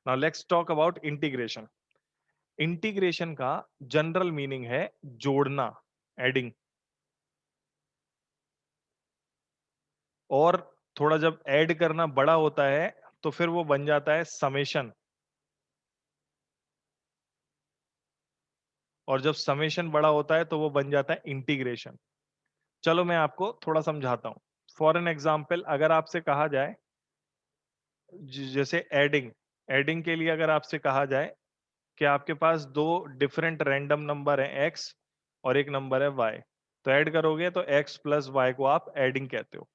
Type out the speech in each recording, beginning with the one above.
Now let's talk about integration. Integration का general meaning है जोड़ना, एडिंग। और थोड़ा जब ऐड करना बड़ा होता है तो फिर वो बन जाता है समेशन। और जब समेशन बड़ा होता है तो वो बन जाता है इंटीग्रेशन। चलो मैं आपको थोड़ा समझाता हूं। फॉर एन एग्जाम्पल, अगर आपसे कहा जाए जैसे एडिंग, एडिंग के लिए अगर आपसे कहा जाए कि आपके पास दो डिफरेंट रैंडम नंबर है x और एक नंबर है y, तो ऐड करोगे तो x प्लस वाई को आप एडिंग कहते हो।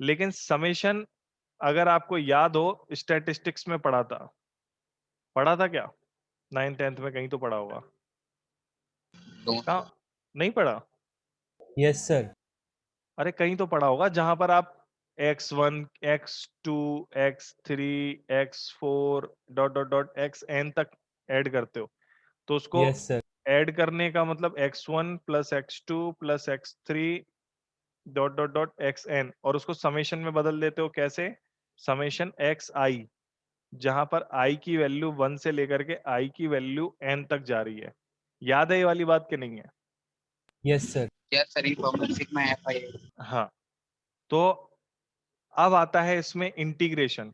लेकिन समेशन, अगर आपको याद हो, स्टैटिस्टिक्स में पढ़ा था क्या? 9th 10th में कहीं तो पढ़ा होगा। कहाँ? नहीं पढ़ा? Yes sir. अरे कहीं तो पढ़ा होगा जहां पर आप x1 x2 x3 x4 dot dot dot xn तक ऐड करते हो। तो उसको यस सर। ऐड करने का मतलब x1 plus x2 plus x3 dot dot dot xn, और उसको समेशन में बदल देते हो। कैसे? समेशन xi, जहां पर i की वैल्यू 1 से लेकर के i की वैल्यू n तक जा रही है। याद है ये वाली बात कि नहीं है? Yes sir. यस सर, ये फॉर्मूला सिग्मा एफ आई है। हाँ। तो अब आता है इसमें इंटीग्रेशन।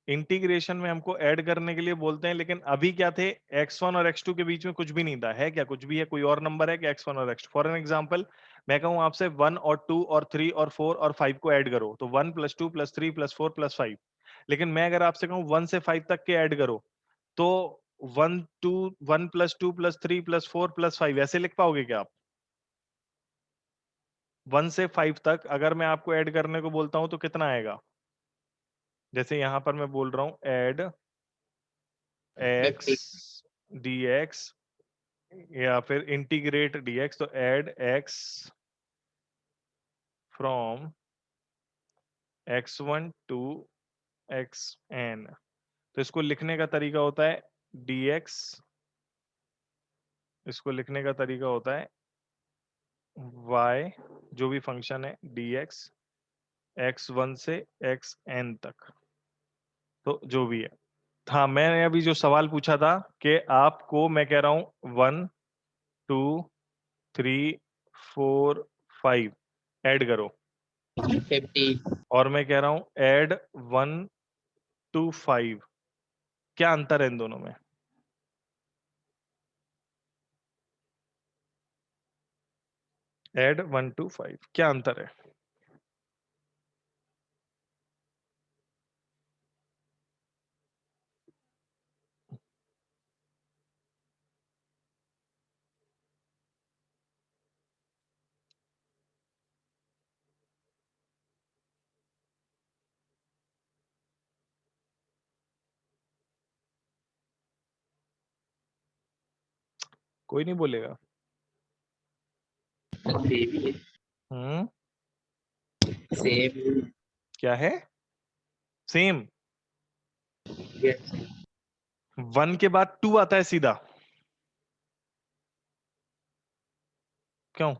इंटीग्रेशन में हमको ऐड करने के लिए बोलते हैं, लेकिन अभी क्या थे, x1 और x2 के बीच में कुछ भी नहीं था। है क्या? कुछ भी है? कोई और नंबर है क्या x1 और x2? फॉर एन एग्जांपल, मैं कहूं आपसे 1 और 2 और 3 और 4 और 5 को ऐड करो, तो 1 प्लस 2 प्लस 3 प्लस 4 प्लस 5। लेकिन मैं अगर आपसे कहूं 1 से 5 तक के ऐड करो, तो 1 प्लस 2 प्लस 3 प्लस 4 प्लस 5 ऐसे लिख पाओगे क्या आप? 1 से 5 तक अगर मैं आपको ऐड करने को बोलता हूं तो कितना आएगा? जैसे यहां पर मैं बोल रहा हूं ऐड 50। x dx, या फिर इंटीग्रेट dx, तो add x from x1 to xn। तो इसको लिखने का तरीका होता है dx, इसको लिखने का तरीका होता है y, जो भी फंक्शन है dx x1 से xn तक, तो जो भी है। हाँ, मैंने अभी जो सवाल पूछा था कि आपको, मैं कह रहा हूं 1 2 3 4 5 ऐड करो, 50। और मैं कह रहा हूं ऐड 1 टू 5। क्या अंतर है इन दोनों में? ऐड 1 टू 5, क्या अंतर है? कोई नहीं बोलेगा। सेम ही है। हम्म। सेम। क्या है? सेम। यस। 1 के बाद 2 आता है सीधा। क्यों?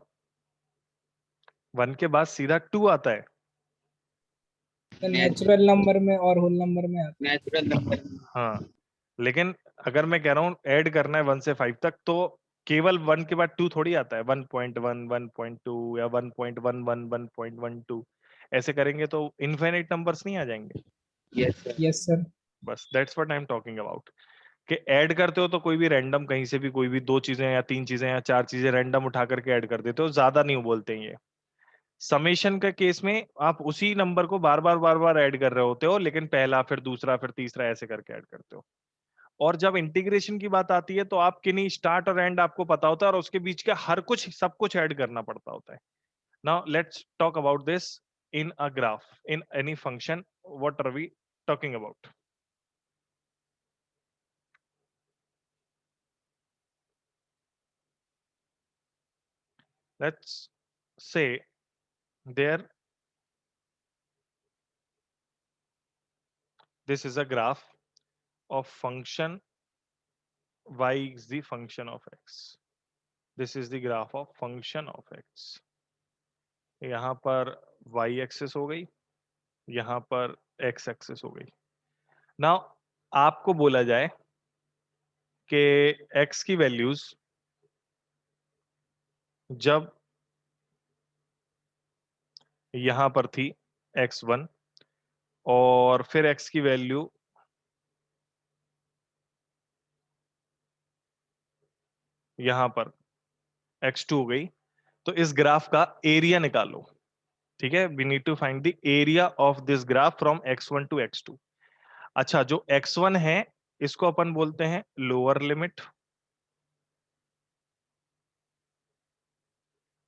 1 के बाद सीधा 2 आता है। नेचुरल नंबर में और होल नंबर में आता नेचुरल नंबर। हाँ, लेकिन अगर मैं कह रहा हूँ ऐड करना है 1 से 5 तक, तो केवल 1 के बाद 2 थोड़ी आता है। 1.1 1.2 या 1.11 1.12 ऐसे करेंगे तो इनफाइनाइट नंबर्स नहीं आ जाएंगे? Yes sir. है। Yes sir. बस that's what I am talking about. कि ऐड करते हो तो कोई भी रैंडम कहीं से भी कोई भी 2 चीजें या 3 चीजें या 4 चीजें रैंडम उठा करके ऐड कर देते हो, ज्यादा नहीं बोलते हैं ये। समेशन के केस में आप उसी नंबर को बार बार ऐड कर रहे होते हो, लेकिन पहला फिर दूसरा फिर तीसरा ऐसे करके ऐड करते हो। और जब इंटीग्रेशन की बात आती है तो आप किन्हीं स्टार्ट और एंड आपको पता होता है, और उसके बीच का हर कुछ सब कुछ ऐड करना पड़ता होता है। Now let's talk about this in a graph, in any function. What are we talking about? Let's say there this is a graph of function y is the function of x. This is the graph of function of x. यहाँ पर y axis हो गई, यहाँ पर x axis हो गई। Now आपको बोला जाए कि x की वैल्यूज जब यहां पर थी x1 और फिर x की वैल्यू यहां पर x2 हो गई, तो इस ग्राफ का एरिया निकालो। ठीक है, we need to find the area of this graph from x1 to x2। अच्छा, जो x1 है इसको अपन बोलते हैं लोअर लिमिट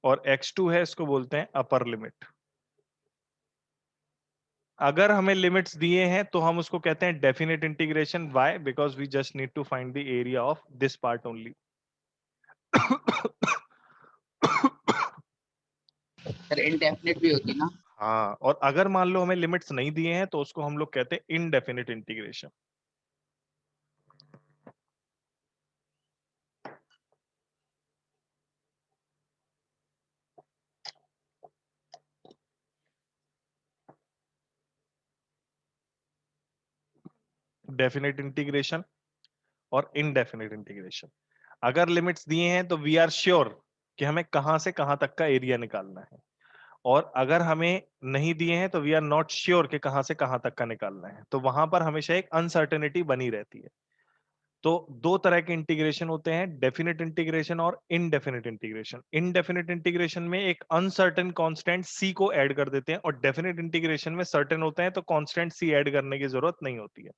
और x2 है इसको बोलते हैं अपर लिमिट। अगर हमें लिमिट्स दिए हैं तो हम उसको कहते हैं definite integration. Why? Because we just need to find the area of this part only. Sir indefinite भी होती ना। हाँ, और अगर मान लो हमें लिमिट्स नहीं दिए हैं तो उसको हम लोग कहते हैं इनडेफिनेट इंटीग्रेशन। डेफिनेट इंटीग्रेशन और इनडेफिनेट इंटीग्रेशन। अगर लिमिट्स दिए हैं तो वी आर श्योर कि हमें कहां से कहां तक का एरिया निकालना है, और अगर हमें नहीं दिए हैं तो वी आर नॉट श्योर कि कहां से कहां तक का निकालना है, तो वहां पर हमेशा एक अनसर्टेनिटी बनी रहती है। तो दो तरह के इंटीग्रेशन होते हैं, डेफिनेट इंटीग्रेशन और इनडेफिनेट इंटीग्रेशन। इनडेफिनेट इंटीग्रेशन में एक अनसर्टेन कांस्टेंट सी को ऐड कर देते हैं, और डेफिनेट इंटीग्रेशन में सर्टेन होते हैं तो कांस्टेंट सी ऐड करने की जरूरत नहीं होती है।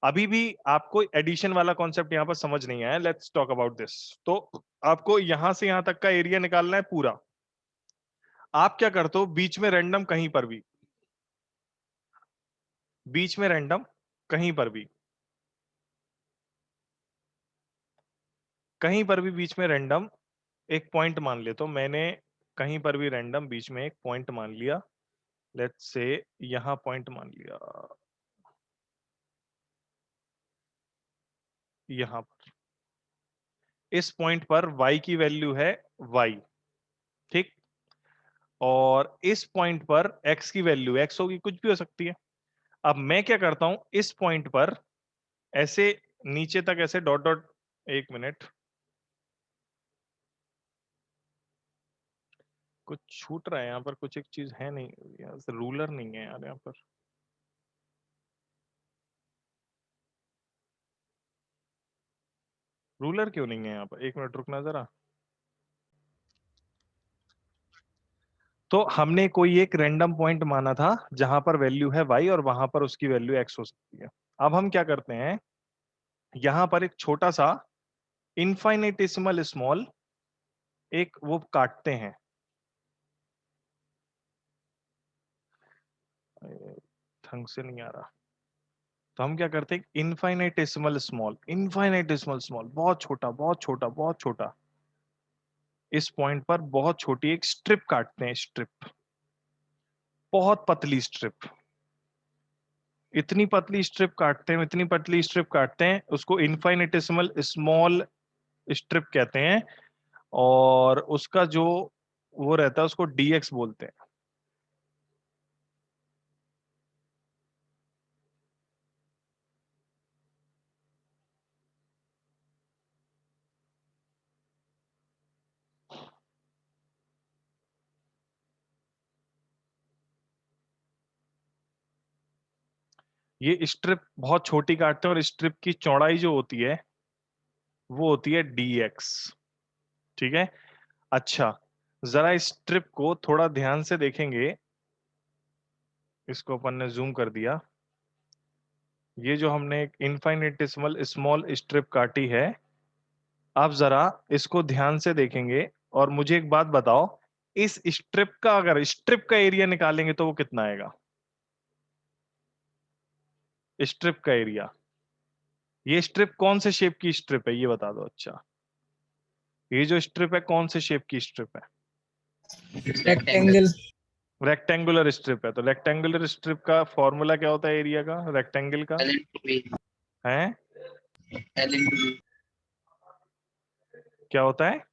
अभी भी आपको एडिशन वाला कॉन्सेप्ट यहां पर समझ नहीं आया, लेट्स टॉक अबाउट दिस। तो आपको यहां से यहां तक का एरिया निकालना है पूरा। आप क्या करते हो, बीच में रैंडम कहीं पर भी, बीच में रैंडम कहीं पर भी, कहीं पर भी बीच में रैंडम एक पॉइंट मान ले, तो मैंने कहीं पर भी रैंडम बीच में एक पॉइंट मान लिया, लेट्स से यहां पॉइंट मान लिया, यहां पर इस पॉइंट पर y की वैल्यू है y। ठीक, और इस पॉइंट पर x की वैल्यू x होगी, कुछ भी हो सकती है। अब मैं क्या करता हूं, इस पॉइंट पर ऐसे नीचे तक ऐसे डॉट डॉट, एक मिनट, कुछ छूट रहा है यहाँ पर, कुछ एक चीज है नहीं, यहाँ से रूलर नहीं है यार यहाँ पर। रूलर क्यों नहीं है यहाँ पर, एक मिनट रुकना जरा। तो हमने कोई एक रैंडम पॉइंट माना था जहां पर वैल्यू है y और वहां पर उसकी वैल्यू x हो सकती है। अब हम क्या करते हैं, यहां पर एक छोटा सा इनफाइनेटिसिमल स्मॉल एक वो काटते हैं, ढंग से नहीं आ रहा। तो हम क्या करते हैं, इनफाइनेटिसिमल स्मॉल, बहुत छोटा बहुत छोटा बहुत छोटा, इस पॉइंट पर बहुत छोटी एक स्ट्रिप काटते हैं, स्ट्रिप, बहुत पतली स्ट्रिप, इतनी पतली स्ट्रिप काटते हैं, इतनी पतली स्ट्रिप काटते हैं, उसको इनफाइनेटिसिमल स्मॉल स्ट्रिप कहते हैं। और उसका जो वो रहता है उसको dx बोलते हैं। ये स्ट्रिप बहुत छोटी काटते हैं और स्ट्रिप की चौड़ाई जो होती है वो होती है dx। ठीक है, अच्छा, जरा इस स्ट्रिप को थोड़ा ध्यान से देखेंगे, इसको अपन ने जूम कर दिया, ये जो हमने एक इनफाइनेटिसिमल स्मॉल स्ट्रिप काटी है, आप जरा इसको ध्यान से देखेंगे और मुझे एक बात बताओ, इस स्ट्रिप का, अगर स्ट्रिप का एरिया निकालेंगे तो वो कितना आएगा, स्ट्रिप का एरिया। ये स्ट्रिप कौन से शेप की स्ट्रिप है ये बता दो। अच्छा, ये जो स्ट्रिप है कौन से शेप की स्ट्रिप है, रेक्टेंगल। रेक्टेंगुलर स्ट्रिप है। तो रेक्टेंगुलर स्ट्रिप का फॉर्मूला क्या होता है एरिया का, रेक्टेंगल का एल इंटू बी। है, एल इंटू बी। क्या होता है,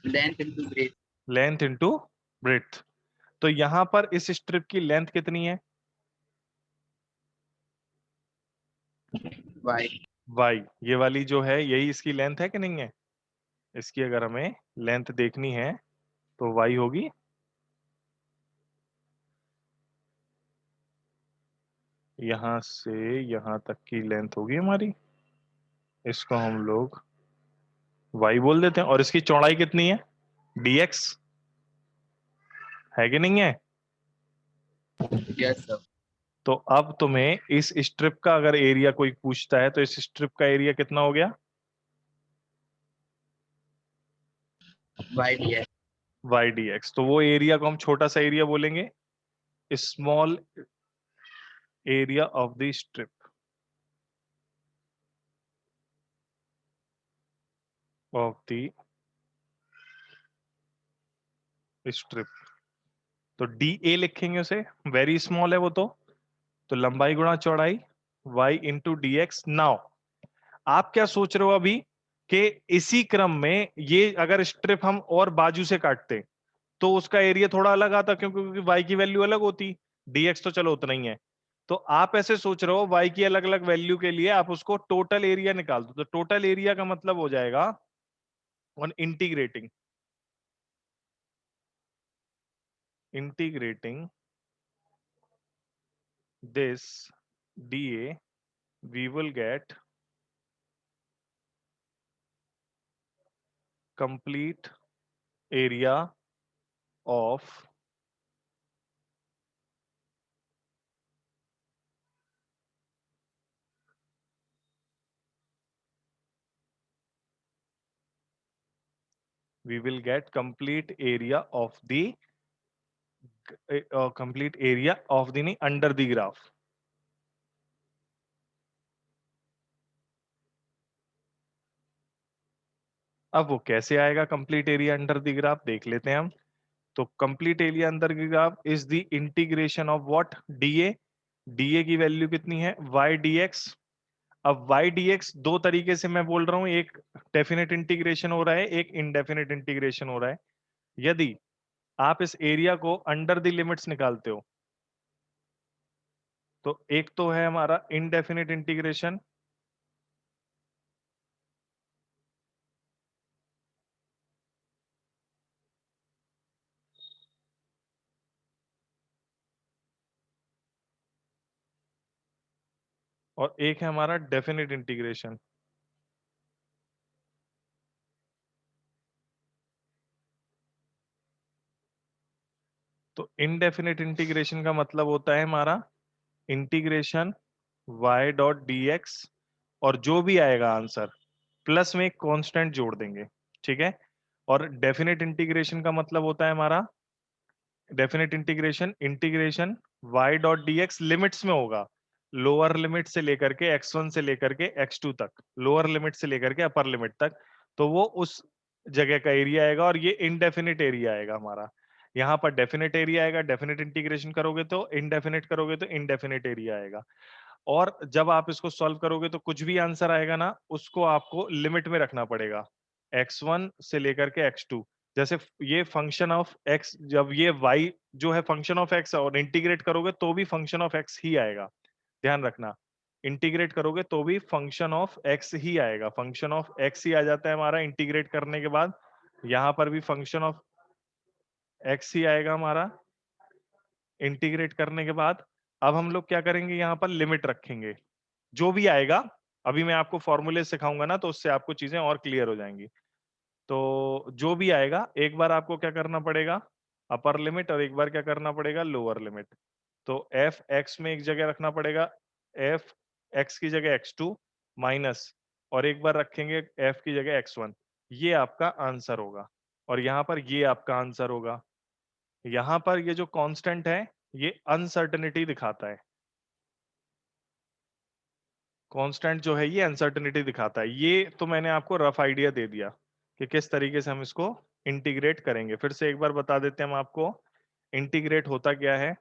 length into breadth. Length into breadth. तो यहां पर इस स्ट्रिप की लेंथ कितनी है, y y, ये वाली जो है यही इसकी लेंथ है कि नहीं है? इसकी अगर हमें लेंथ देखनी है तो y होगी यहां से यहां तक की लेंथ होगी हमारी, इसको हम लोग y बोल देते हैं। और इसकी चौड़ाई कितनी है? dx है कि नहीं है? yes sir तो अब तुम्हें इस स्ट्रिप का अगर एरिया कोई पूछता है तो इस स्ट्रिप का एरिया कितना हो गया? y dx y dx। तो वो एरिया को हम छोटा सा एरिया बोलेंगे, small area of the strip. Of the strip, तो डी ए लिखेंगे उसे, वेरी स्मॉल है वो तो लंबाई गुणा चौड़ाई y into D x. Now आप क्या सोच रहे हो अभी कि इसी क्रम में ये अगर स्ट्रिप हम और बाजू से काटते तो उसका एरिया थोड़ा अलग आता, क्योंकि y की वैल्यू अलग होती, dx तो चलो उतना ही है। तो आप ऐसे सोच रहे हो y की अलग अलग वैल्यू के लिए आप उसको टोटल एरिया निकाल दो, तो टोटल एरिया का मतलब हो जाएगा on integrating this dA, we will get complete area of we will get complete area of the complete area of the under the graph। अब वो कैसे आएगा complete area under the graph, देख लेते हैं हम। तो complete area under the graph is the integration of what, dA. DA की वैल्यू कितनी है? Y d x. अब वाई डी एक्स दो तरीके से मैं बोल रहा हूं, एक डेफिनेट इंटीग्रेशन हो रहा है, एक इनडेफिनेट इंटीग्रेशन हो रहा है। यदि आप इस एरिया को अंडर द लिमिट्स निकालते हो तो एक तो है हमारा इनडेफिनेट इंटीग्रेशन, और एक है हमारा डेफिनेट इंटीग्रेशन। तो इनडेफिनेट इंटीग्रेशन का मतलब होता है हमारा integration y dot D x, और जो भी आएगा आंसर प्लस में एक कांस्टेंट जोड़ देंगे, ठीक है। और डेफिनेट इंटीग्रेशन का मतलब होता है हमारा definite integration integration y dot D x limits में होगा, लोअर लिमिट से लेकर के x1 से लेकर के x2 तक, लोअर लिमिट से लेकर के अपर लिमिट तक। तो वो उस जगह का एरिया आएगा, और ये इनडेफिनेट एरिया आएगा हमारा। यहाँ पर डेफिनेट एरिया आएगा, डेफिनेट इंटीग्रेशन करोगे तो इनडेफिनेट करोगे तो इनडेफिनेट एरिया आएगा। और जब आप इसको सॉल्व करोगे तो कुछ भी आंसर आएगा ना, उसको आपको लिमिट में रखना पड़ेगा, x1 से लेकर के x2। जैसे ये फंक्शन ऑफ x, जब ये y जो है फंक्शन ऑफ x और इंटीग्रेट करोगे तो भी फंक्शन ऑफ x ही आएगा, ध्यान रखना। इंटीग्रेट करोगे तो भी फंक्शन ऑफ x ही आएगा, फंक्शन ऑफ x ही आ जाता है हमारा इंटीग्रेट करने के बाद। यहां पर भी फंक्शन ऑफ x ही आएगा हमारा इंटीग्रेट करने के बाद। अब हम लोग क्या करेंगे, यहाँ पर लिमिट रखेंगे, जो भी आएगा। अभी मैं आपको फॉर्मूले सिखाऊंगा ना, तो उससे आपको चीजें और क्लियर हो जाएंगी। तो जो भी आएगा एक बार आपको क्या करना पड़ेगा, अपर लिमिट, और एक बार क्या करना पड़ेगा, लोअर लिमिट। तो एफ एक्स में एक जगह रखना पड़ेगा, एफ एक्स की जगह x2 माइनस, और एक बार रखेंगे एफ की जगह x1। ये आपका आंसर होगा, और यहाँ पर ये आपका आंसर होगा। यहाँ पर ये जो कांस्टेंट है ये अनसर्टेनिटी दिखाता है, कांस्टेंट जो है ये अनसर्टेनिटी दिखाता है। ये तो मैंने आपको रफ आइडिया दे दिया कि किस तरीके से हम इसको इंटीग्रेट करेंगे। फिर से एक बार बता देते हैं हम आपको इंटीग्रेट होता क्या है।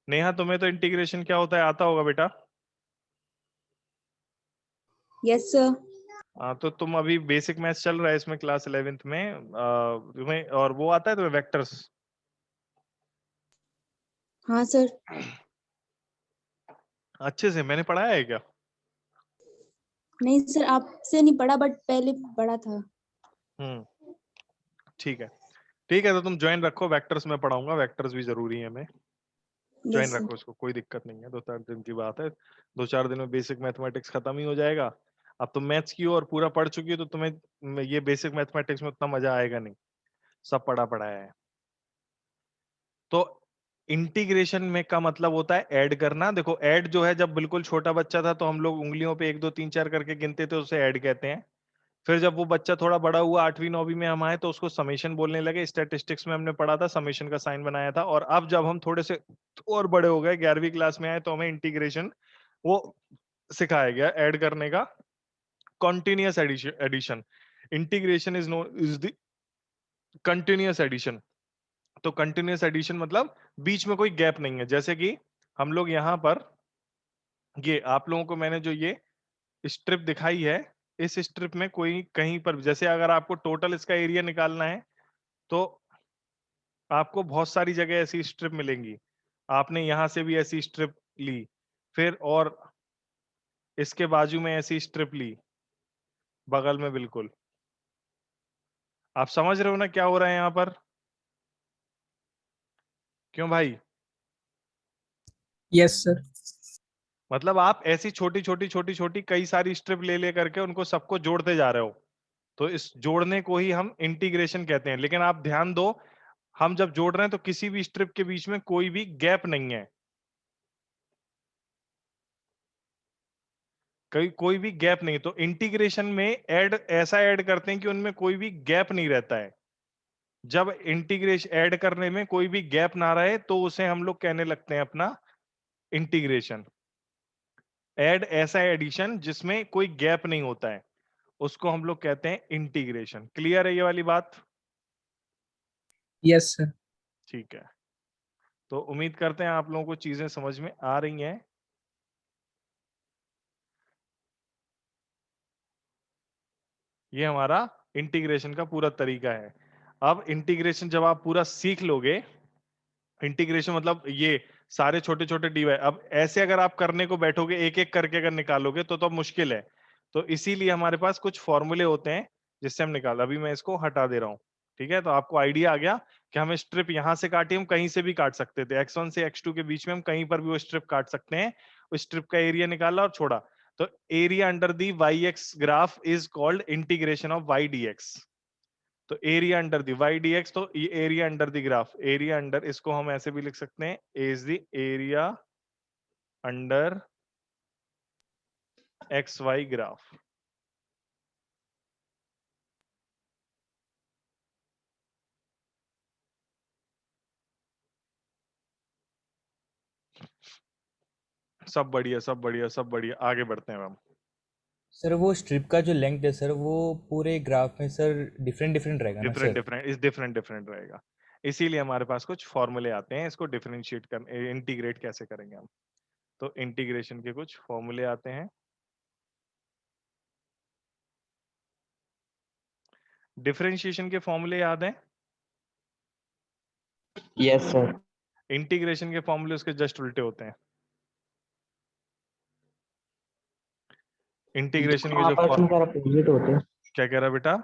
नेहा, तुम्हें तो इंटीग्रेशन क्या होता है आता होगा बेटा? Yes sir. हाँ, तो तुम अभी बेसिक मैथ्स चल रहा है इसमें क्लास 11th में, तुम्हें और वो आता है तुम्हें वेक्टर्स? हाँ सर। अच्छे से मैंने पढ़ाया है क्या? नहीं सर, आपसे नहीं पढ़ा बट पहले पढ़ा था। ठीक है, ठीक है, तो तुम ज्वाइन रखो, वेक्टर्स में पढ़ाऊंगा, वेक्टर्स भी जरूरी है हमें, ज्वाइन यस सर। रखो इसको, कोई दिक्कत नहीं है, 2-4 दिन की बात है, 2-4 दिन में बेसिक मैथमेटिक्स खत्म ही हो जाएगा। अब तुम मैथ्स की और पूरा पढ़ चुकी हो तो तुम्हें ये बेसिक मैथमेटिक्स में उतना मजा आएगा नहीं, सब पढ़ा पढ़ाया है। तो इंटीग्रेशन में का मतलब होता है ऐड करना। देखो ऐड जो है, जब बिल्कुल छोटा बच्चा था तो हम लोग उंगलियों पे 1 2 3 4 करके गिनते थे, उसे ऐड कहते हैं। फिर जब वो बच्चा थोड़ा बड़ा हुआ, 8वीं 9वीं में हम आए तो उसको समेशन बोलने लगे। स्टैटिस्टिक्स में हमने पढ़ा था, समेशन का साइन बनाया था। और अब जब हम थोड़े से और बड़े हो गए, 11वीं क्लास में आए, तो हमें इंटीग्रेशन वो सिखाया गया, ऐड करने का, continuous addition. Integration is the continuous addition. तो कंटिन्यूअस एडिशन मतलब बीच में कोई गैप नहीं है। जैसे कि हम लोग यहाँ पर, ये आप लोगों को मैंने जो ये स्ट्रिप दिखाई है, इस स्ट्रिप में कोई कहीं पर, जैसे अगर आपको टोटल इसका एरिया निकालना है तो आपको बहुत सारी जगह ऐसी स्ट्रिप मिलेंगी। आपने यहां से भी ऐसी स्ट्रिप ली, फिर और इसके बाजू में ऐसी स्ट्रिप ली, बगल में बिल्कुल। आप समझ रहे हो ना क्या हो रहा है यहाँ पर? क्यों भाई? Yes sir. मतलब आप ऐसी छोटी छोटी छोटी छोटी कई सारी स्ट्रिप ले ले करके उनको सबको जोड़ते जा रहे हो, तो इस जोड़ने को ही हम इंटीग्रेशन कहते हैं। लेकिन आप ध्यान दो, हम जब जोड़ रहे हैं तो किसी भी स्ट्रिप के बीच में कोई भी गैप नहीं है, कोई भी गैप नहीं। तो इंटीग्रेशन में ऐड ऐसा ऐड करते हैं कि उनमें कोई भी गैप नहीं रहता है। जब इंटीग्रेशन ऐड करने में कोई भी गैप ना रहे तो उसे हम लोग कहने लगते हैं अपना इंटीग्रेशन। ऐड ऐसा एडिशन जिसमें कोई गैप नहीं होता है, उसको हम लोग कहते हैं इंटीग्रेशन। क्लियर है ये वाली बात? Yes sir. ठीक है, तो उम्मीद करते हैं आप लोगों को चीजें समझ में आ रही हैं। ये हमारा इंटीग्रेशन का पूरा तरीका है। अब इंटीग्रेशन जब आप पूरा सीख लोगे, इंटीग्रेशन मतलब ये सारे छोटे छोटे डीवाई, अब ऐसे अगर आप करने को बैठोगे एक एक करके अगर निकालोगे तो अब मुश्किल है। तो इसीलिए हमारे पास कुछ फॉर्मूले होते हैं जिससे हम निकाल, अभी मैं इसको हटा दे रहा हूं। ठीक है, तो आपको आइडिया आ गया कि हमें स्ट्रिप यहां से काटी, हम कहीं से भी काट सकते थे, x1 से x2 के बीच में हम कहीं पर भी वो स्ट्रिप काट सकते हैं। उस स्ट्रिप का एरिया निकाला और छोड़ा, तो area under the y x graph is called integration of y d x. तो area under the y d x, तो ये area under the graph, area under, इसको हम ऐसे भी लिख सकते हैं, is the area under x y graph. सब बढ़िया, सब बढ़िया, सब बढ़िया, आगे बढ़ते हैं हम। सर वो स्ट्रिप का जो लेंथ है सर, वो पूरे ग्राफ में सर डिफरेंट डिफरेंट रहेगा ना डिफरेंट सर? डिफरेंट इस डिफरेंट डिफरेंट रहेगा, इसीलिए हमारे पास कुछ फॉर्मूले आते हैं, इसको डिफरेंशिएट कर, इंटीग्रेट कैसे करेंगे हम। तो इंटीग्रेशन के कुछ फॉर्मूले आते हैं। डिफरेंशिएशन के फॉर्मूले याद हैं? Yes sir. इंटीग्रेशन के फॉर्मूले उसके जस्ट उल्टे होते हैं। इंटीग्रेशन के जो आपस में सर अपोजिट होते हैं। क्या कह रहा बेटा?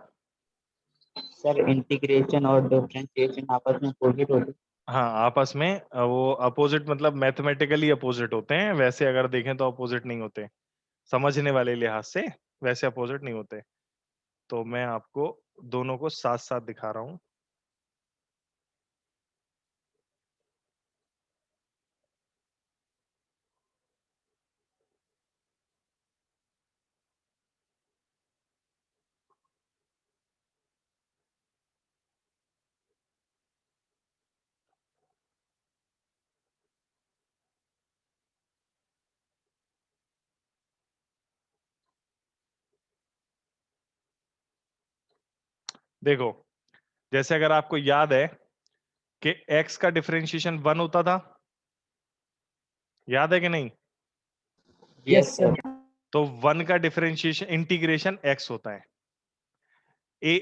सर इंटीग्रेशन और डिफरेंशिएशन आपस में अपोजिट होते हैं। हाँ, आपस में वो अपोजिट मतलब मैथमेटिकली अपोजिट होते हैं, वैसे अगर देखें तो अपोजिट नहीं होते, समझने वाले लिहाज से वैसे अपोजिट नहीं होते। तो मैं आपको दोनों को साथ साथ दिखा रहा हूं। देखो, जैसे अगर आपको याद है कि x का डिफरेंशिएशन 1 होता था, याद है कि नहीं? Yes sir. तो 1 का डिफरेंशिएशन इंटीग्रेशन x होता है।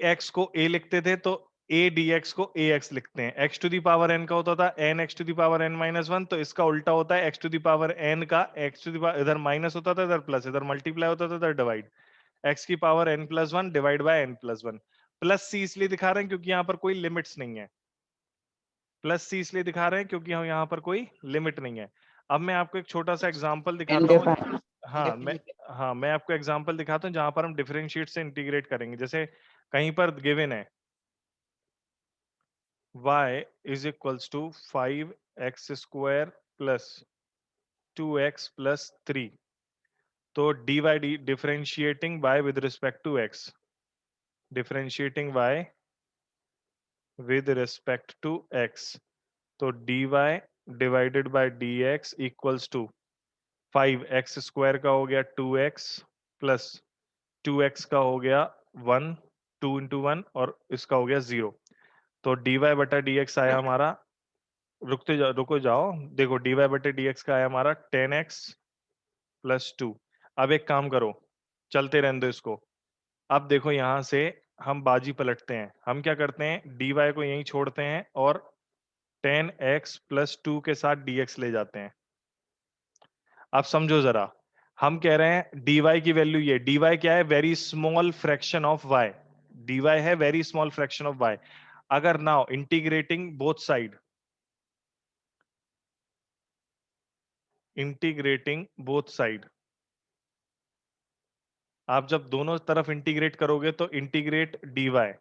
ax को a लिखते थे तो a dx को ax लिखते हैं। x to the power n का होता था n x to the power n minus one, तो इसका उल्टा होता है x to the power n का x टू दी पावर, इधर माइनस होता था इधर प्लस, इधर मल्टीप्लाई होता था इधर डिवाइड, x की power n plus one divide by n plus one. Plus C इसलिए दिखा रहे हैं क्योंकि यहाँ पर कोई लिमिट्स नहीं है। प्लस सी इसलिए दिखा रहे हैं क्योंकि हम यहाँ पर कोई लिमिट नहीं है। अब मैं आपको एक छोटा सा एग्जांपल दिखाता हूँ। हाँ मैं आपको एग्जांपल दिखाता हूँ जहां पर हम डिफरेंशिएट से इंटीग्रेट करेंगे। जैसे कहीं पर गिवन है y is equals to 5x square plus 2x plus 3, तो dy differentiating y with respect to x, differentiating y with respect to x, तो dy divided by dx equals to 5x square का हो गया 2x plus 2x का हो गया 1, 2 into 1, और इसका हो गया 0। तो dy बटा dx आया हमारा, रुको जाओ, देखो dy बटा dx का आया हमारा 10x प्लस 2। अब एक काम करो, चलते रहने दो इसको। अब देखो यहां से हम बाजी पलटते हैं। हम क्या करते हैं, dy को यहीं छोड़ते हैं और 10x प्लस 2 के साथ dx ले जाते हैं। अब समझो जरा, हम कह रहे हैं dy की वैल्यू, ये dy क्या है, very small fraction of y, dy है very small fraction of y। अगर now integrating both side, integrating both side, आप जब दोनों तरफ इंटीग्रेट करोगे तो integrate dy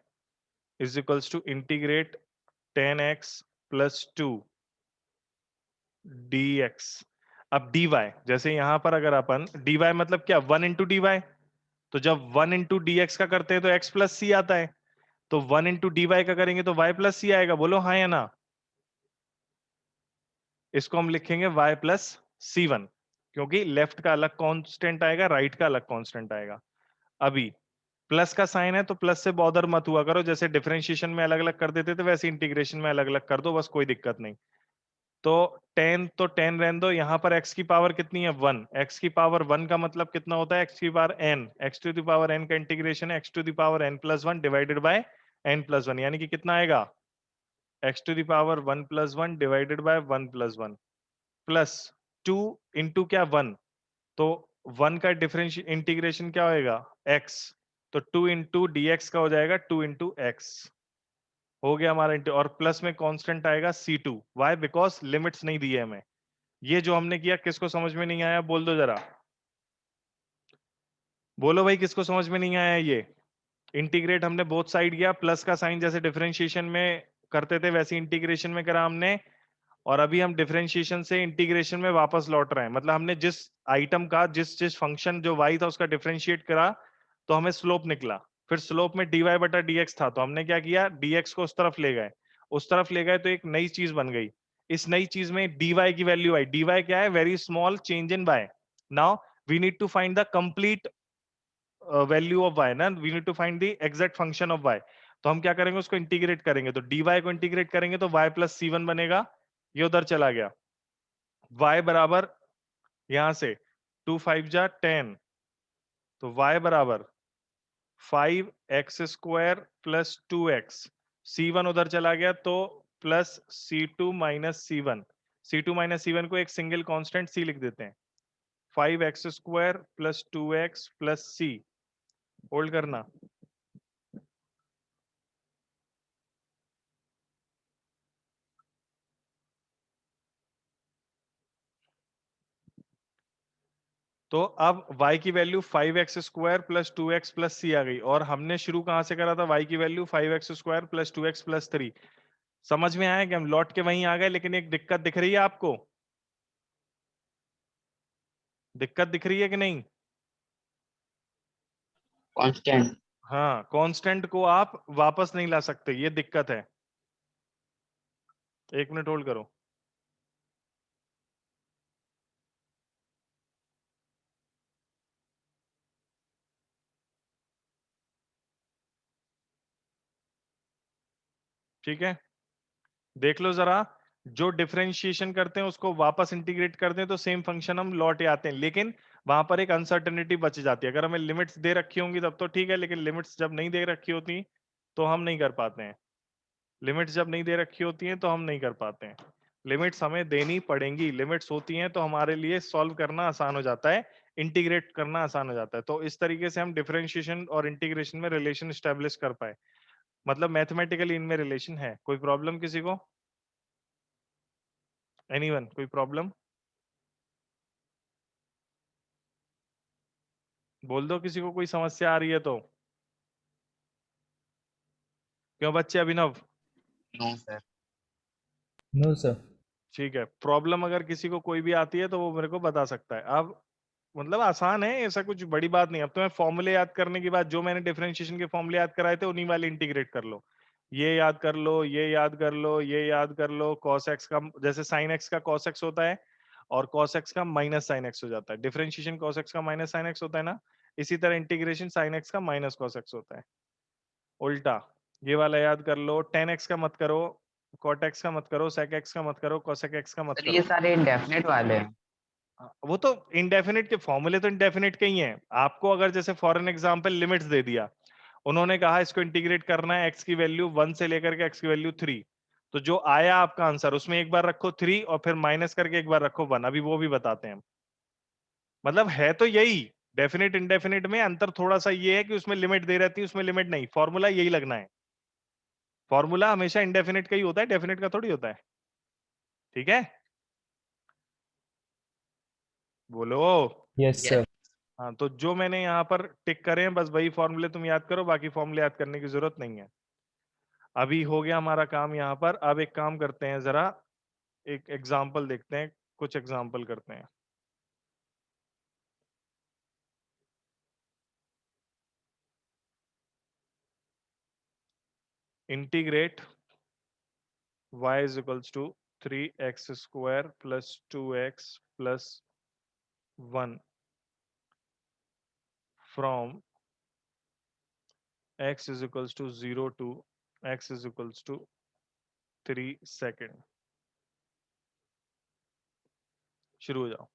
is equals to integrate 10x plus 2 dx। अब dy, जैसे यहां पर अगर अपन dy मतलब क्या, 1 इंटू dy, तो जब 1 इंटू dx का करते हैं तो x प्लस सी आता है, तो 1 इंटू dy का करेंगे तो y प्लस सी आएगा। बोलो हाँ या ना। इसको हम लिखेंगे y प्लस C1, क्योंकि लेफ्ट का अलग कांस्टेंट आएगा, राइट का अलग कांस्टेंट आएगा। अभी प्लस का साइन है तो प्लस से बॉदर मत हुआ करो, जैसे डिफरेंशिएशन में अलग अलग कर देते थे वैसे इंटीग्रेशन में अलग अलग कर दो, बस कोई दिक्कत नहीं। तो 10 तो 10 रहने दो, यहाँ पर x की पावर कितनी है 1, x की पावर 1 का मतलब कितना होता है x की power n, x to the power n का इंटीग्रेशन है x to the power n plus 1 divided by n plus 1, यानी कि कितना आएगा x to the power 1 plus 1 divided by 1 plus 1 plus 2 into क्या 1, तो 1 का डिफरेंशियल इंटीग्रेशन क्या होएगा x, तो 2 इंटू dx का हो जाएगा 2 इंटू x, हो गया हमारा और प्लस में कांस्टेंट आएगा C2। व्हाई, बिकॉज लिमिट्स नहीं दी है हमें। ये जो हमने किया किसको समझ में नहीं आया, बोल दो जरा, बोलो भाई किसको समझ में नहीं आया। ये इंटीग्रेट हमने बोथ साइड किया, प्लस का साइन जैसे डिफरेंशिएशन में करते थे वैसे इंटीग्रेशन में करा हमने, और अभी हम डिफरेंशिएशन से इंटीग्रेशन में वापस लौट रहे हैं। मतलब हमने जिस आइटम का, जिस जिस फंक्शन जो y था उसका डिफरेंशिएट करा तो हमें स्लोप निकला, फिर स्लोप में dy बटा dx था, तो हमने क्या किया, dx को उस तरफ ले गए, उस तरफ ले गए तो एक नई चीज बन गई। इस नई चीज में dy की वैल्यू आई, dy क्या है, very small change in y। Now we need to find the complete value of y ना, we need to find the exact function of y। तो हम क्या करेंगे, उसको इंटीग्रेट करेंगे, तो dy को इंटीग्रेट करेंगे तो y प्लस C1 बनेगा, ये उधर चला गया, y बराबर यहां से 2 5 जा 10, तो y बराबर 5x square plus 2x, C1 उधर चला गया तो plus C2 minus C1, C2 minus C1 को एक सिंगल कांस्टेंट C लिख देते हैं, 5x square plus 2x plus C, hold करना। तो अब y की value 5x square plus 2x plus C आ गई, और हमने शुरू कहां से करा था, y की value 5x square plus 2x plus 3। समझ में आया कि हम लौट के वहीं आ गए, लेकिन एक दिक्कत दिख रही है आपको, दिक्कत दिख रही है कि नहीं। कांस्टेंट। हाँ, कांस्टेंट को आप वापस नहीं ला सकते, ये दिक्कत है। एक मिनट होल्ड करो। ठीक है, देख लो जरा, जो डिफरेंशिएशन करते हैं उसको वापस इंटीग्रेट करते हैं तो सेम फंक्शन हम लौट आते हैं, लेकिन वहां पर एक अनसर्टेनिटी बच जाती है। अगर हमें लिमिट्स दे रखी होंगी तब तो ठीक है, लेकिन लिमिट्स जब नहीं दे रखी होती तो हम नहीं कर पाते हैं। लिमिट्स जब नहीं दे रखी होती हैं तो हम नहीं कर पाते हैं। लिमिट्स हमें देनी पड़ेंगी, लिमिट्स होती हैं तो हमारे लिए सॉल्व करना आसान हो जाता है, इंटीग्रेट करना आसान हो जाता है। तो इस तरीके से हम डिफरेंशिएशन और इंटीग्रेशन में रिलेशन स्टैब्लिश कर पाए। मतलब मैथमेटिकली इनमें रिलेशन है। कोई प्रॉब्लम किसी को? एनीवन, कोई प्रॉब्लम? बोल दो किसी को कोई समस्या आ रही है तो। क्यों बच्चे? Abhinav, no sir. No sir. ठीक है। प्रॉब्लम अगर किसी को कोई भी आती है तो वो मेरे को बता सकता है। अब मतलब आसान है, ऐसा कुछ बड़ी बात नहीं। अब तुम्हें फॉर्मूले याद करने के बाद जो मैंने डिफरेंशिएशन के फॉर्मूले याद कराए थे उन्हीं वाले इंटीग्रेट कर लो। ये याद कर लो, ये याद कर लो, ये याद कर लो। cos x का जैसे sin x का cos x होता है और cos x का माइनस sin x हो जाता है। डिफरेंशिएशन cos x का माइनस sin x होता है ना, इसी तरह इंटीग्रेशन sin x का माइनस cos x होता है। उल्टा ये वाला याद कर लो, tan x का मत करो, cot x का मत करो, sec x का मत करो, cosec x का मत सर ये करो। सारे इंडेफिनेट वाले हैं। वो तो इंडेफिनिट के फॉर्मूले तो इंडेफिनिट के ही हैं। आपको अगर जैसे फॉर एन एग्जांपल लिमिट्स दे दिया, उन्होंने कहा इसको इंटीग्रेट करना है x की वैल्यू 1 से लेकर के x की वैल्यू 3, तो जो आया आपका आंसर उसमें एक बार रखो 3 और फिर माइनस करके एक बार रखो 1। अभी वो भी बताते हैं। मतलब है तो यही। डेफिनेट इंडेफिनिट में अंतर थोड़ा सा ये है कि उसमें लिमिट दे रहती है, उसमें लिमिट नहीं। फॉर्मूला यही लगना है। फॉर्मूला हमेशा इंडेफिनिट का ही होता है, डेफिनेट का थोड़ी होता है। ठीक है, बोलो। Yes sir. हाँ, तो जो मैंने यहाँ पर टिक करे हैं बस वही फॉर्मूले तुम याद करो, बाकी फॉर्मूले याद करने की जरूरत नहीं है। अभी हो गया हमारा काम यहाँ पर। अब एक काम करते हैं, जरा एक एग्जाम्पल देखते हैं, कुछ एग्जाम्पल करते हैं। Integrate y is equals to 3x square plus 2x plus 1 from x is equals to 0 to x is equals to 3 second. शुरू हो जाओ।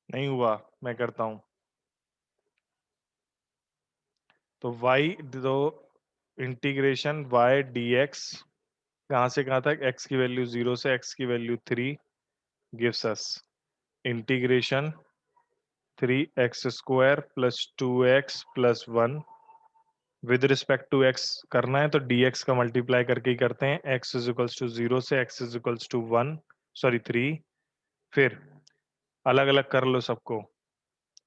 नहीं हुआ, मैं करता हूं। तो y दो इंटीग्रेशन y dx कहाँ से कहाँ तक? x की वैल्यू 0 से x की value 3 gives us integration 3x square plus 2x plus 1 with respect to x करना है तो dx का मल्टीप्लाई करके ही करते हैं। x इज इक्वल्स टू 0 से x is equals to 1 sorry 3। फिर अलग अलग कर लो सबको।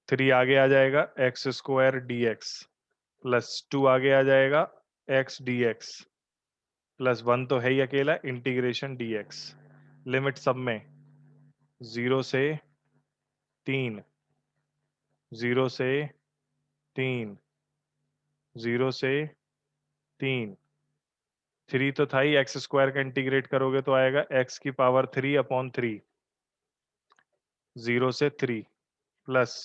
3 आगे आ जाएगा x स्क्वायर dx प्लस 2 आगे आ जाएगा x dx प्लस 1 तो है ही अकेला इंटीग्रेशन dx। लिमिट सब में 0 से 3 0 से 3 0 से 3 3 तो था ही। एक्स स्क्वायर का इंटीग्रेट करोगे तो आएगा x की पावर 3 अपॉन 3 0 से 3 प्लस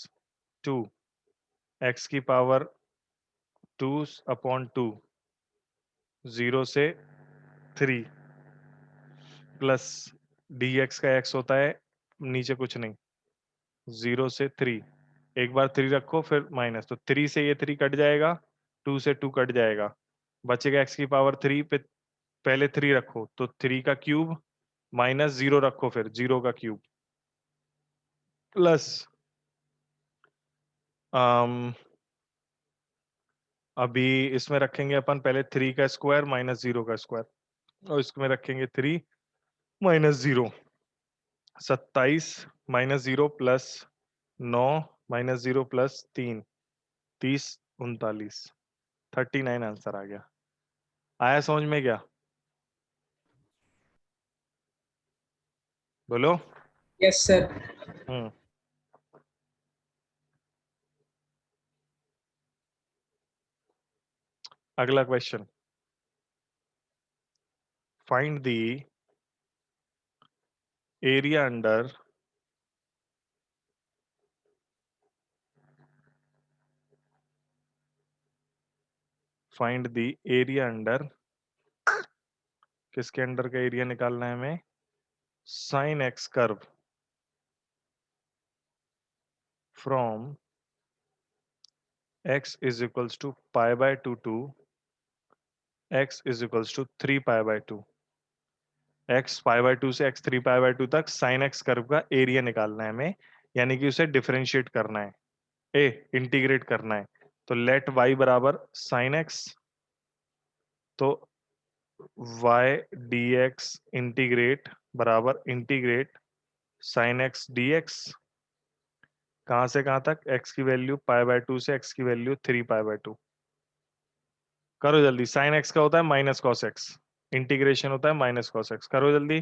2 x की पावर 2 अपॉन 2 0 से 3 प्लस dx का x होता है नीचे कुछ नहीं 0 से 3 एक बार 3 रखो फिर माइनस तो 3 से ये 3 कट जाएगा 2 से 2 कट जाएगा बचेगा x की पावर 3 पे पहले 3 रखो तो 3 का क्यूब माइनस 0 रखो फिर 0 का क्यूब प्लस अभी इसमें रखेंगे अपन पहले 3 का स्क्वायर माइनस 0 का स्क्वायर और इसमें रखेंगे 3 minus 0 27 minus 0 plus 9 minus 0 plus 3 30 39 39 answer आ गया। आया समझ में क्या? बोलो। Yes, sir. हम्म अगला question find the area under find the area under किसके अंडर का एरिया निकालना है हमें? Sine x curve from x is equals to pi by 2 to x is equals to 3 pi by 2 x pi by 2 से x 3 pi by 2 तक sin x curve का area निकालना है हमें यानी कि उसे डिफरेंशिएट करना है इंटीग्रेट करना है तो लेट y बराबर sin x तो y dx इंटीग्रेट बराबर इंटीग्रेट sin x dx कहां से कहां तक x की वैल्यू पाई बाय 2 से x की वैल्यू 3 पाई बाय 2 करो जल्दी साइन एक्स का होता है माइनस कॉस एक्स इंटीग्रेशन होता है माइनस कॉस एक्स करो जल्दी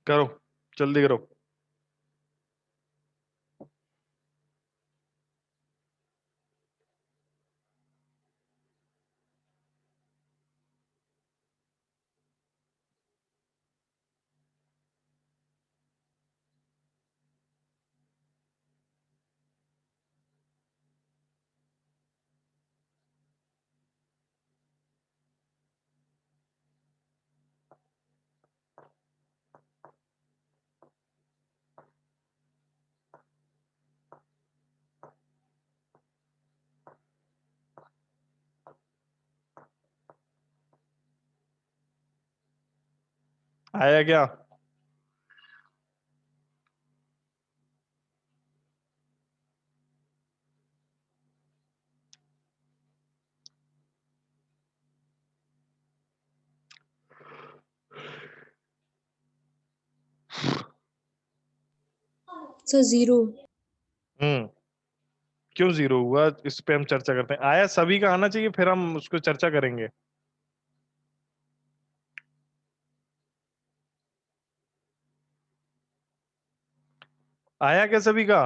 करो जल्दी करो आया क्या सर 0। हम्म क्यों जीरो हुआ इस पे हम चर्चा करते हैं आया सभी का आना चाहिए फिर हम उसको चर्चा करेंगे आया क्या सभी का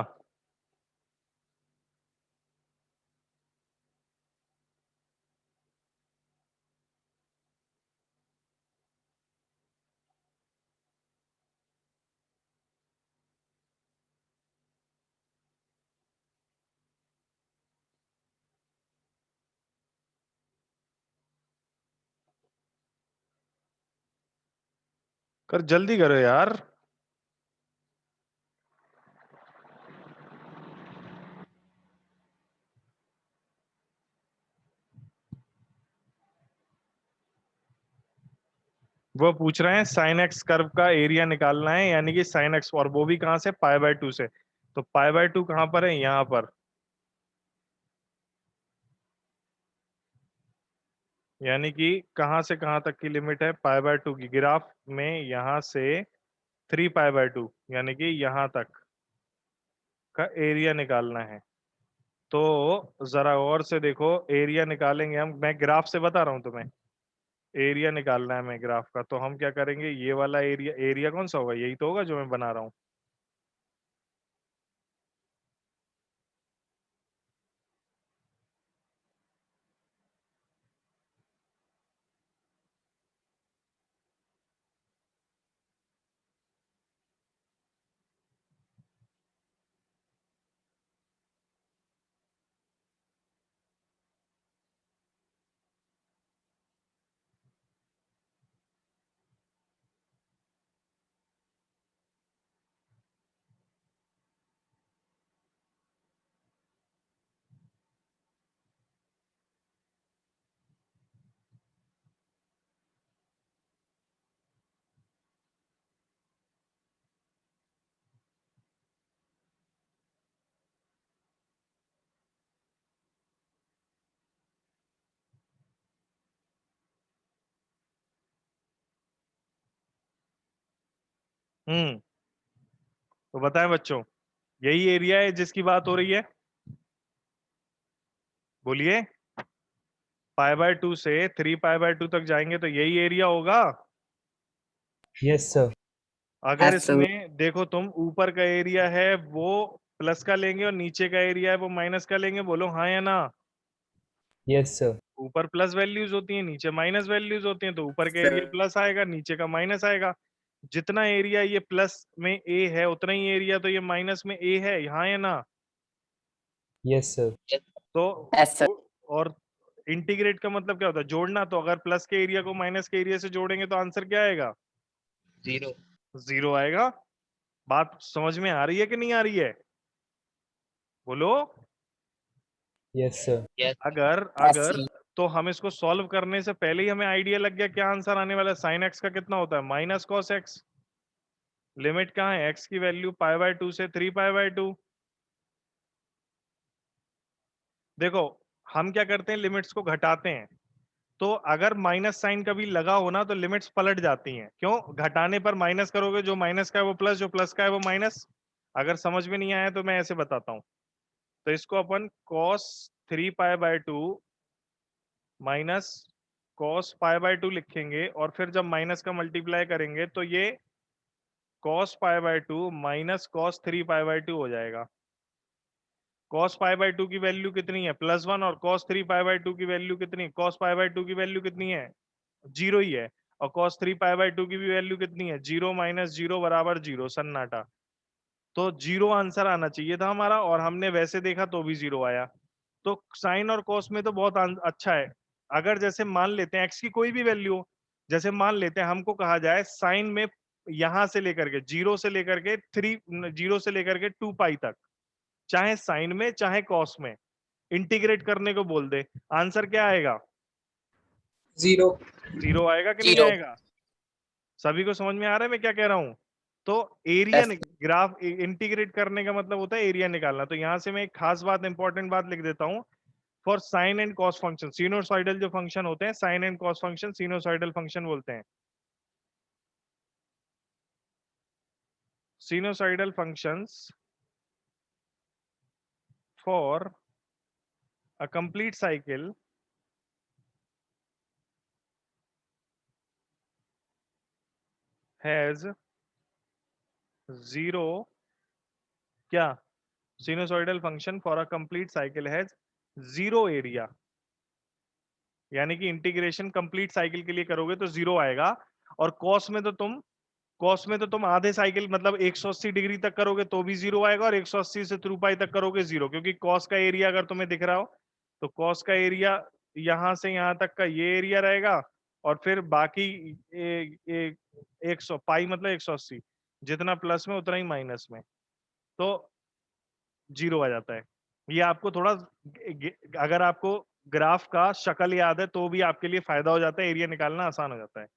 कर जल्दी करो यार। वो पूछ रहे हैं साइन एक्स कर्व का एरिया निकालना है, यानी कि साइन एक्स, और वो भी कहाँ से, पाई बाय 2 से। तो पाई बाय 2 कहाँ पर है, यहाँ पर। यानी कि कहाँ से कहाँ तक की लिमिट है पाई बाय 2 की, ग्राफ में यहाँ से 3 पाई बाय 2, यानी कि यहाँ तक का एरिया निकालना है। तो जरा और से देखो, एरिया निकालेंगे हम, मैं ग्राफ से बता रहा हूँ तुम्हें, एरिया निकालना है मैं ग्राफ का। तो हम क्या करेंगे, ये वाला एरिया, एरिया कौन सा होगा, यही तो होगा जो मैं बना रहा हूँ। तो बताएं बच्चों, यही एरिया है जिसकी बात हो रही है, बोलिए। पाई बाय 2 से 3 पाई बाय 2 तक जाएंगे तो यही एरिया होगा। Yes sir. अगर इसमें देखो तुम, ऊपर का एरिया है वो प्लस का लेंगे और नीचे का एरिया है वो माइनस का लेंगे, बोलो हाँ या ना। Yes sir. ऊपर प्लस वैल्यूज होती हैं, नीचे माइनस वैल्यूज होती हैं, तो ऊपर का एरिया प्लस आएगा, नीचे का माइनस आएगा। जितना एरिया ये प्लस में ए है, उतना ही एरिया तो ये माइनस में ए है, हाँ या ना। Yes sir. तो और इंटीग्रेट का मतलब क्या होता है, जोड़ना। तो अगर प्लस के एरिया को माइनस के एरिया से जोड़ेंगे तो आंसर क्या आएगा, 0। 0 आएगा। बात समझ में आ रही है कि नहीं आ रही है, बोलो। Yes sir. यस अगर अगर तो हम इसको सॉल्व करने से पहले ही हमें आइडिया लग गया क्या आंसर आने वाला है। साइन एक्स का कितना होता है, माइनस कॉस एक्स। लिमिट कहाँ है, एक्स की वैल्यू पाई बाय 2 से 3 पाई बाय 2। देखो हम क्या करते हैं, लिमिट्स को घटाते हैं। तो अगर माइनस साइन कभी लगा हो ना तो लिमिट्स पलट जाती हैं। क्यों, घटाने पर माइनस करोगे, जो माइनस का है वो प्लस, जो प्लस का है वो माइनस। अगर समझ में नहीं आया तो मैं ऐसे बताता हूं। तो इसको अपन cos 3 pi by 2 minus cos pi by 2 लिखेंगे, और फिर जब माइनस का मल्टीप्लाई करेंगे तो ये cos pi by 2 minus cos 3 pi by 2 हो जाएगा। cos पाई बाय 2 की वैल्यू कितनी है, +1, और cos 3 पाई बाय 2 की वैल्यू कितनी है, cos पाई बाय 2 की वैल्यू कितनी है, 0 ही है। और cos 3 पाई बाय 2 की भी वैल्यू कितनी है, 0 माइनस 0 बराबर 0, सन्नाटा। तो 0 आंसर आना चाहिए था हमारा, और हमने वैसे देखा तो भी 0 आया। तो साइन और कॉस में तो बहुत अच्छा है। अगर जैसे मान लेते हैं एक्स की कोई भी वैल्यू हो, जैसे मान लेते हैं हमको कहा जाए साइन में यहां से लेकर के 0 से लेकर के 0 से लेकर के 2 पाई तक, चाहे साइन में चाहे कॉस में, इंटीग्रेट करने को बोल दे, आंसर क्या आएगा, 0। 0 आएगा कि नहीं आएगा। सभी को समझ में आ रहा है मैं क्या कह रहा हूं। तो एरिया ग्राफ इंटीग्रेट करने का मतलब होता है एरिया निकालना। तो यहां से मैं एक खास बात, इंपॉर्टेंट बात लिख देता हूं। For sine and cos function, sinusoidal जो फंक्शन होते हैं, sine and cos function sinusoidal function बोलते हैं। Sinusoidal functions for a complete cycle has 0, क्या, sinusoidal function for a complete cycle has 0 area. यानी कि इंटीग्रेशन कंप्लीट साइकिल के लिए करोगे तो 0 आएगा। और कॉस में तो तुम आधे साइकिल मतलब 180 डिग्री तक करोगे तो भी 0 आएगा, और 180 से 2 पाई तक करोगे 0, क्योंकि कॉस का एरिया अगर तुम्हें दिख रहा हो तो कॉस का एरिया यहां से यहां तक का ये एरिया रहेगा, और फिर बाकी 100 पाई मतलब 180, जितना प्लस में उतना ही माइनस में, तो 0 आ जाता है। ये आपको थोड़ा अगर आपको ग्राफ का शक्ल याद है तो भी आपके लिए फायदा हो जाता है, एरिया निकालना आसान हो जाता है।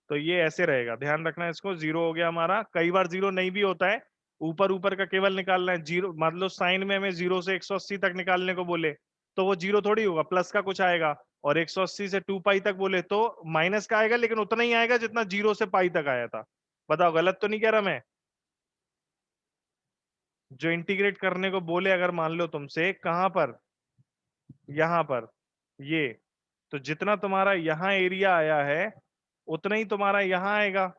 तो ये ऐसे रहेगा, ध्यान रखना इसको। 0 हो गया हमारा, कई बार 0 नहीं भी होता है, ऊपर ऊपर का केवल निकालना है। 0 मतलब साइन में हमें 0 से 180 तक निकालने को बोले तो वो 0 थोड़ी होगा, प्लस का कुछ आएगा। और 180 से 2 पाई तक बोले तो माइनस का आएगा, लेकिन उतना ही आएगा जितना 0 से पाई तक आया था। बताओ गलत तो नहीं कह रहा मैं? जो इंटीग्रेट करने को बोले अगर मान लो तुमसे, कहां पर, यहां पर, ये, तो जितना तुम्हारा यहां एरिया आया है उतना ही तुम्हारा यहां आएगा,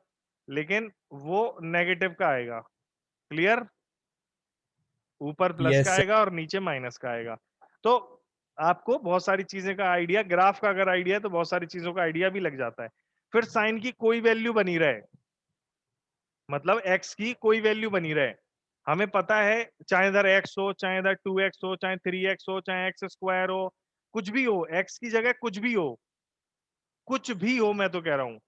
लेकिन वो नेगेटिव का आएगा। क्लियर? ऊपर प्लस यस का सर। आएगा और नीचे माइनस का आएगा। तो आपको बहुत सारी चीजें का आइडिया, ग्राफ का अगर आइडिया है तो बहुत सारी चीजों का आइडिया भी लग जाता है। फिर साइन की कोई वैल्यू बनी रहे, मतलब एक्स की कोई वैल्यू बनी रहे, हमें पता है, चाहे इधर एक्स हो, चाहे इधर 2x हो, चाहे 3x हो, चाहे एक्स स्क्वायर हो, कुछ भी हो, एक्स की जगह कुछ भी हो, कुछ भी हो, मैं तो कह रहा हूं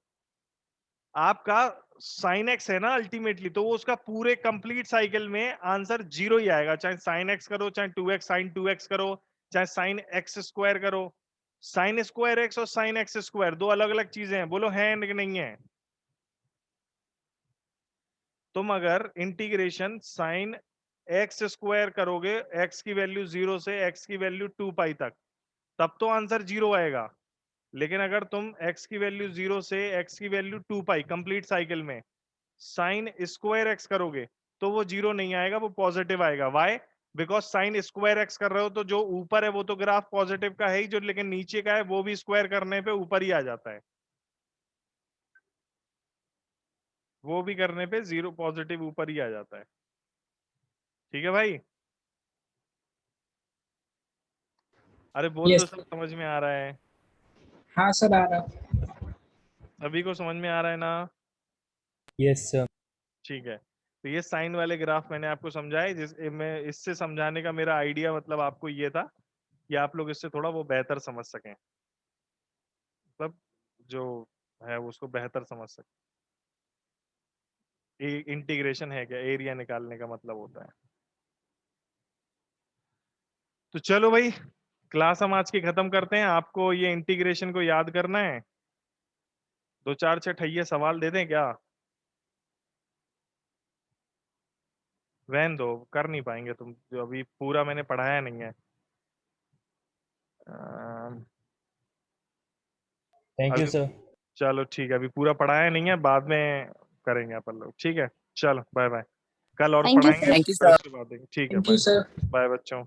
आपका साइन एक्स है ना अल्टीमेटली, तो वो उसका पूरे कंप्लीट साइकिल में आंसर 0 ही आएगा। चाहे साइन एक्स करो, चाहे 2x साइन 2x करो, चाहे साइन एक्स स्क्वायर करो। साइन स्क्वायर एक्स और साइन एक्स स्क्वायर दो अलग अलग चीजें हैं, बोलो है कि नहीं है? तुम अगर इंटीग्रेशन साइन एक्स स्क्वायर करोगे, एक्स की वैल्यू 0 से एक्स की वैल्यू 2 पाई तक, तब तो आंसर 0 आएगा। लेकिन अगर तुम x की वैल्यू 0 से x की वैल्यू 2 पाई कंप्लीट साइकिल में साइन स्क्वायर एक्स करोगे तो वो 0 नहीं आएगा, वो पॉजिटिव आएगा। Why? Because sine square x कर रहे हो तो जो ऊपर है वो तो ग्राफ पॉजिटिव का है ही, जो लेकिन नीचे का है वो भी स्क्वायर करने पे ऊपर ही आ जाता है, वो भी करने पे 0 पॉजिटिव ऊपर ही आ जाता है। ठीक है भाई? अरे बोल दो, यस सब समझ में आ रहा है? हाँ सर आ रहा। सभी को समझ में आ रहा है ना? Yes sir. ठीक है, तो ये साइन वाले ग्राफ मैंने आपको समझाए, जिस मैं इससे समझाने का मेरा आइडिया मतलब आपको ये था कि आप लोग इससे थोड़ा वो बेहतर समझ सकें, मतलब जो है उसको बेहतर समझ सकें। इंटीग्रेशन है क्या, एरिया निकालने का मतलब होता है। तो चलो भाई, क्लास हम आज की खत्म करते हैं। आपको ये इंटीग्रेशन को याद करना है, 2 4 6 सवाल दे दें क्या? वहन दो, कर नहीं पाएंगे तुम, जो अभी पूरा मैंने पढ़ाया नहीं है। थैंक यू अभी सर। चलो ठीक है, अभी पूरा पढ़ाया नहीं है, बाद में करेंगे अपन लोग। ठीक है, चलो बाय बाय। कल और थैंक यू पढ़ाएंगे सर। थैंक यू फिर सर। उसके बाद देंगे। ठीक है, thank you bye. Sir. Bye बच्चों।